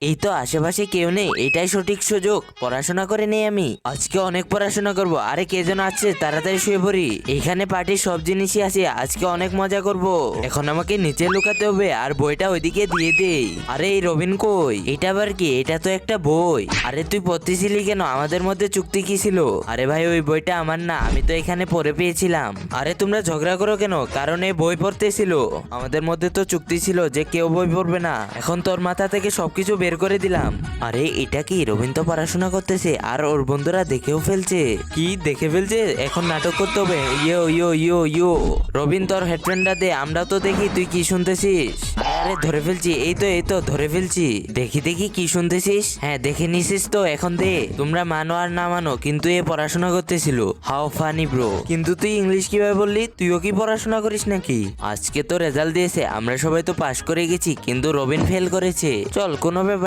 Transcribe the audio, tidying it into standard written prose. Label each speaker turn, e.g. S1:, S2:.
S1: এই তো আশেপাশে কেউ নেই, এটাই সঠিক সুযোগ। পড়াশোনা করে নেই আমি, আজকে অনেক পড়াশোনা করব। আরে কে যেন আছে, তাড়াতাড়ি শুয়ে পড়ি। এখানে পার্টির সব জিনিসই আছে, আজকে অনেক মজা করব। এখন আমাকে নিচে লুকাতে হবে আর বইটা ওইদিকে দিয়ে দেই। আরে এই রবিন কই? এটা আবার কি? এটা তো একটা বই। আরে তুই পড়তেছিলি কেন? আমাদের মধ্যে চুক্তি কি ছিল? আরে ভাই ওই বইটা আমার না, আমি তো এখানে পড়ে পেয়েছিলাম। আরে তোমরা ঝগড়া করো কেন? কারণ এই বই পড়তেছিল। আমাদের মধ্যে তো চুক্তি ছিল যে কেউ বই পড়বে না। এখন তোর মাথা থেকে সবকিছু বের করে দিলাম। আরে এটা কি? রবিন তো পড়াশোনা করতেছে আর ওর বন্ধুরা দেখেও ফেলছে। কি দেখে ফেলছে? এখন নাটক করতে হবে। ইয়ো ইয়ো ইয়ো ইয়ো রবিন, তোর হেডফোনটা দে, আমরা তো দেখি তুই কি শুনতেছিস। আরে ধরে ফেলছি, এই তো ধরে ফেলছি। দেখি দেখি কি শুনতেছিস। হ্যাঁ দেখে নিছিস তো, এখন দে। তোমরা মানো আর না মানো, কিন্তু এ পড়াশোনা করতেছিল। How funny bro. কিন্তু তুই ইংলিশ কিভাবে বললি? তুইও কি পড়াশোনা করিস নাকি? আজকে তো রেজাল্ট দিয়েছে, আমরা সবাই তো পাশ করে গেছি, কিন্তু রবিন ফেল করেছে। চল কোনো ব্যাপার